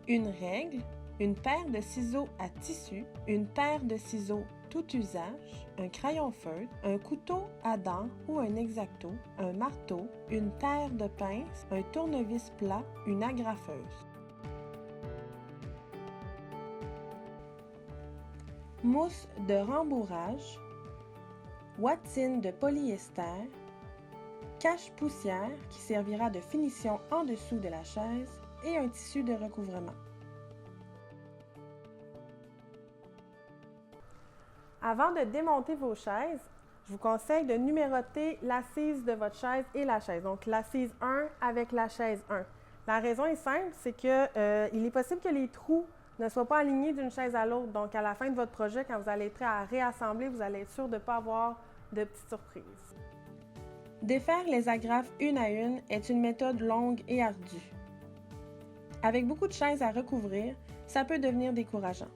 une règle, une paire de ciseaux à tissu, une paire de ciseaux tout usage, un crayon feutre, un couteau à dents ou un X-Acto, un marteau, une paire de pinces, un tournevis plat, une agrafeuse. Mousse de rembourrage, watine de polyester, cache-poussière qui servira de finition en dessous de la chaise et un tissu de recouvrement. Avant de démonter vos chaises, je vous conseille de numéroter l'assise de votre chaise et la chaise. Donc, l'assise 1 avec la chaise 1. La raison est simple, c'est qu'il est possible que les trous ne soient pas alignés d'une chaise à l'autre. Donc, à la fin de votre projet, quand vous allez être prêt à réassembler, vous allez être sûr de ne pas avoir de petites surprises. Défaire les agrafes une à une est une méthode longue et ardue. Avec beaucoup de chaises à recouvrir, ça peut devenir décourageant.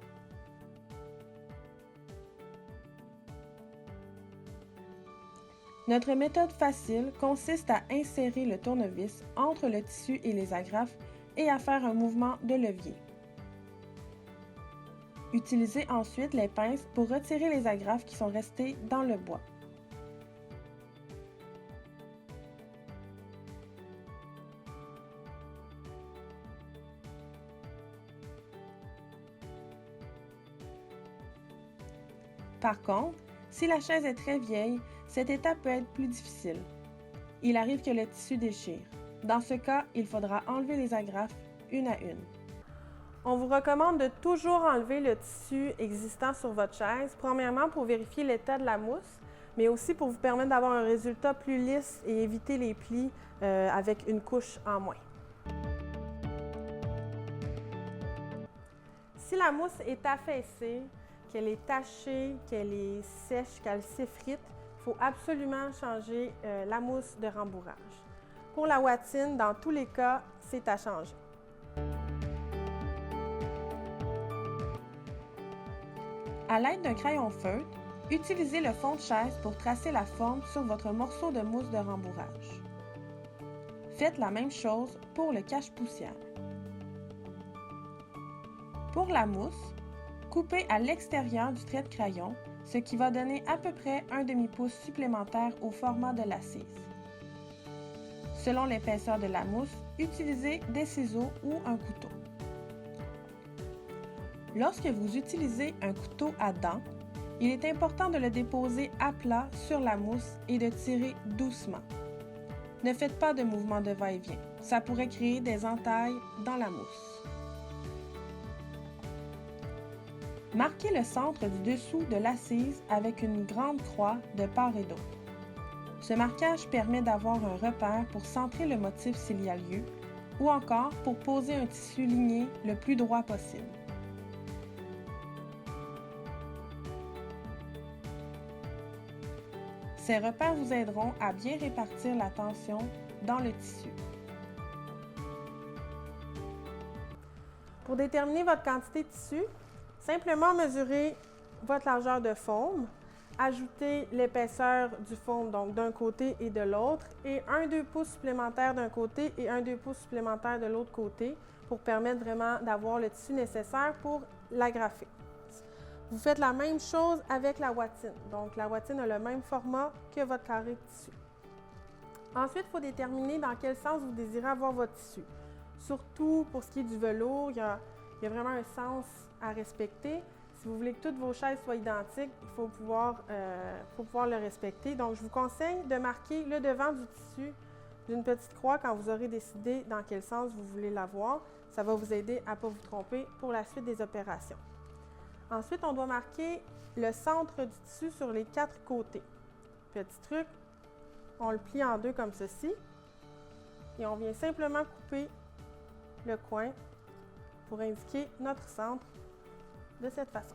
Notre méthode facile consiste à insérer le tournevis entre le tissu et les agrafes et à faire un mouvement de levier. Utilisez ensuite les pinces pour retirer les agrafes qui sont restées dans le bois. Par contre, si la chaise est très vieille, cette étape peut être plus difficile. Il arrive que le tissu déchire. Dans ce cas, il faudra enlever les agrafes une à une. On vous recommande de toujours enlever le tissu existant sur votre chaise, premièrement pour vérifier l'état de la mousse, mais aussi pour vous permettre d'avoir un résultat plus lisse et éviter les plis avec une couche en moins. Si la mousse est affaissée, qu'elle est tachée, qu'elle est sèche, qu'elle s'effrite, il faut absolument changer la mousse de rembourrage. Pour la watine, dans tous les cas, c'est à changer. À l'aide d'un crayon feutre, utilisez le fond de chaise pour tracer la forme sur votre morceau de mousse de rembourrage. Faites la même chose pour le cache-poussière. Pour la mousse, coupez à l'extérieur du trait de crayon, ce qui va donner à peu près un demi-pouce supplémentaire au format de l'assise. Selon l'épaisseur de la mousse, utilisez des ciseaux ou un couteau. Lorsque vous utilisez un couteau à dents, il est important de le déposer à plat sur la mousse et de tirer doucement. Ne faites pas de mouvement de va-et-vient, ça pourrait créer des entailles dans la mousse. Marquez le centre du dessous de l'assise avec une grande croix de part et d'autre. Ce marquage permet d'avoir un repère pour centrer le motif s'il y a lieu, ou encore pour poser un tissu ligné le plus droit possible. Ces repères vous aideront à bien répartir la tension dans le tissu. Pour déterminer votre quantité de tissu, simplement mesurez votre largeur de forme, ajoutez l'épaisseur du forme donc d'un côté et de l'autre et 1-2 pouces supplémentaires d'un côté et 1-2 pouces supplémentaires de l'autre côté pour permettre vraiment d'avoir le tissu nécessaire pour l'agrafer. Vous faites la même chose avec la watine. Donc la watine a le même format que votre carré de tissu. Ensuite, il faut déterminer dans quel sens vous désirez avoir votre tissu. Surtout pour ce qui est du velours, il y a vraiment un sens à respecter. Si vous voulez que toutes vos chaises soient identiques, il faut pouvoir le respecter. Donc, je vous conseille de marquer le devant du tissu d'une petite croix quand vous aurez décidé dans quel sens vous voulez l'avoir. Ça va vous aider à ne pas vous tromper pour la suite des opérations. Ensuite, on doit marquer le centre du tissu sur les 4 côtés. Petit truc, on le plie en deux comme ceci et on vient simplement couper le coin pour indiquer notre centre de cette façon.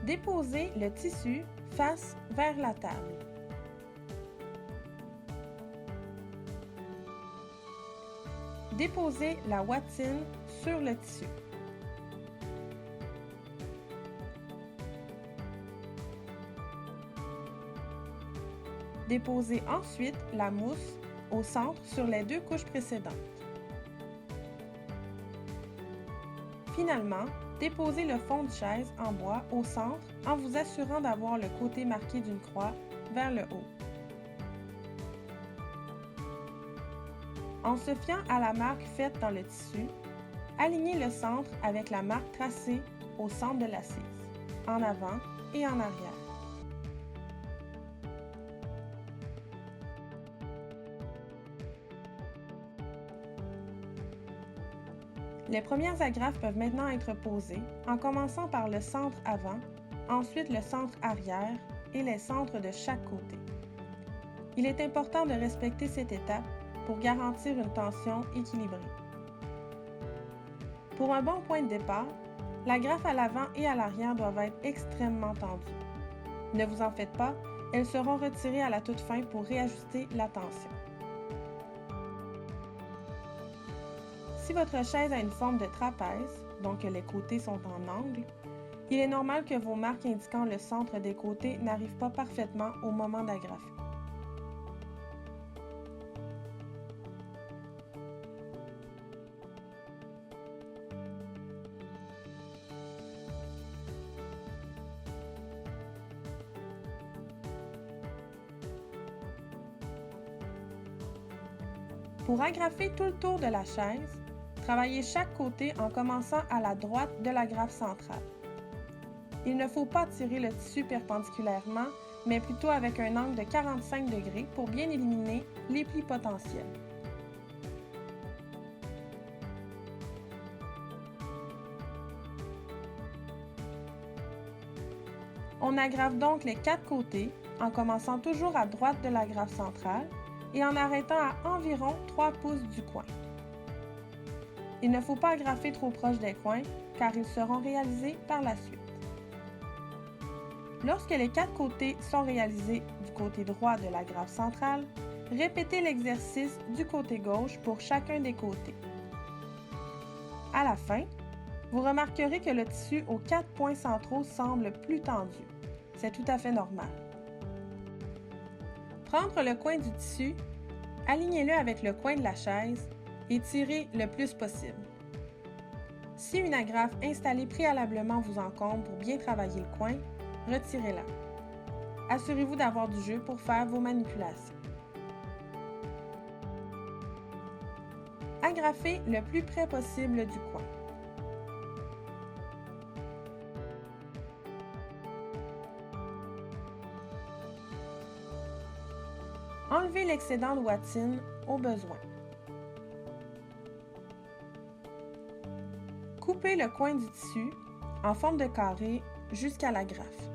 Déposez le tissu face vers la table. Déposez la watine sur le tissu. Déposez ensuite la mousse au centre sur les 2 couches précédentes. Finalement, déposez le fond de chaise en bois au centre en vous assurant d'avoir le côté marqué d'une croix vers le haut. En se fiant à la marque faite dans le tissu, alignez le centre avec la marque tracée au centre de l'assise, en avant et en arrière. Les premières agrafes peuvent maintenant être posées en commençant par le centre avant, ensuite le centre arrière et les centres de chaque côté. Il est important de respecter cette étape pour garantir une tension équilibrée. Pour un bon point de départ, l'agrafe à l'avant et à l'arrière doivent être extrêmement tendues. Ne vous en faites pas, elles seront retirées à la toute fin pour réajuster la tension. Si votre chaise a une forme de trapèze, donc que les côtés sont en angle, il est normal que vos marques indiquant le centre des côtés n'arrivent pas parfaitement au moment d'agrafer. Pour agrafer tout le tour de la chaise, travaillez chaque côté en commençant à la droite de l'agrafe centrale. Il ne faut pas tirer le tissu perpendiculairement, mais plutôt avec un angle de 45 degrés pour bien éliminer les plis potentiels. On agrafe donc les 4 côtés en commençant toujours à droite de l'agrafe centrale et en arrêtant à environ 3 pouces du coin. Il ne faut pas agrafer trop proche des coins car ils seront réalisés par la suite. Lorsque les 4 côtés sont réalisés du côté droit de l'agrafe centrale, répétez l'exercice du côté gauche pour chacun des côtés. À la fin, vous remarquerez que le tissu aux 4 points centraux semble plus tendu. C'est tout à fait normal. Prendre le coin du tissu, alignez-le avec le coin de la chaise et tirez le plus possible. Si une agrafe installée préalablement vous encombre pour bien travailler le coin, retirez-la. Assurez-vous d'avoir du jeu pour faire vos manipulations. Agrafez le plus près possible du coin. Enlevez l'excédent de ouatine au besoin. Coupez le coin du tissu en forme de carré jusqu'à l'agrafe.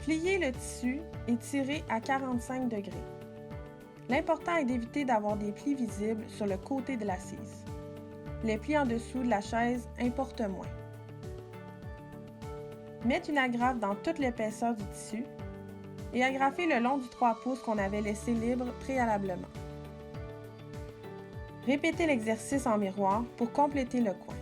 Pliez le tissu et tirez à 45 degrés. L'important est d'éviter d'avoir des plis visibles sur le côté de l'assise. Les plis en dessous de la chaise importent moins. Mettez une agrafe dans toute l'épaisseur du tissu et agrafez le long du 3 pouces qu'on avait laissé libre préalablement. Répétez l'exercice en miroir pour compléter le coin.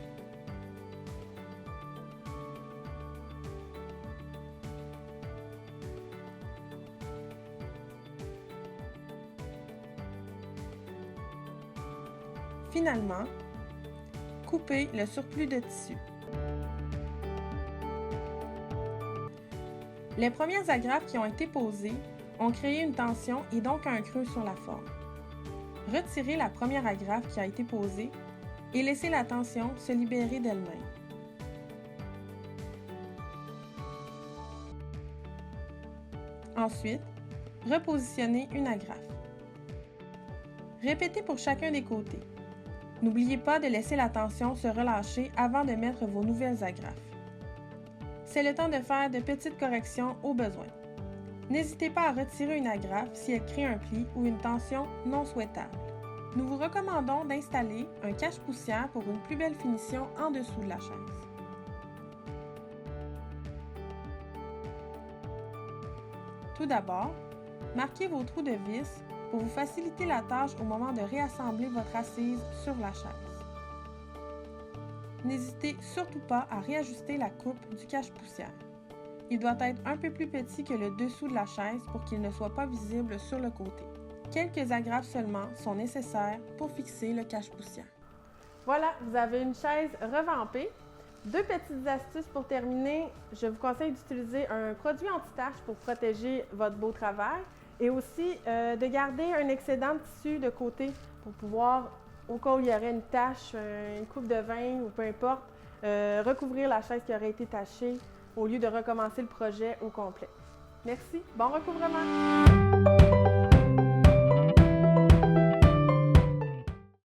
Finalement, coupez le surplus de tissu. Les premières agrafes qui ont été posées ont créé une tension et donc un creux sur la forme. Retirez la première agrafe qui a été posée et laissez la tension se libérer d'elle-même. Ensuite, repositionnez une agrafe. Répétez pour chacun des côtés. N'oubliez pas de laisser la tension se relâcher avant de mettre vos nouvelles agrafes. C'est le temps de faire de petites corrections au besoin. N'hésitez pas à retirer une agrafe si elle crée un pli ou une tension non souhaitable. Nous vous recommandons d'installer un cache-poussière pour une plus belle finition en dessous de la chaise. Tout d'abord, marquez vos trous de vis pour vous faciliter la tâche au moment de réassembler votre assise sur la chaise. n'hésitez surtout pas à réajuster la coupe du cache-poussière. Il doit être un peu plus petit que le dessous de la chaise pour qu'il ne soit pas visible sur le côté. Quelques agrafes seulement sont nécessaires pour fixer le cache-poussière. Voilà, vous avez une chaise revampée. Deux petites astuces pour terminer. Je vous conseille d'utiliser un produit anti-tache pour protéger votre beau travail et aussi de garder un excédent de tissu de côté pour pouvoir, au cas où il y aurait une tache, une coupe de vin ou peu importe, recouvrir la chaise qui aurait été tachée au lieu de recommencer le projet au complet. Merci, bon recouvrement!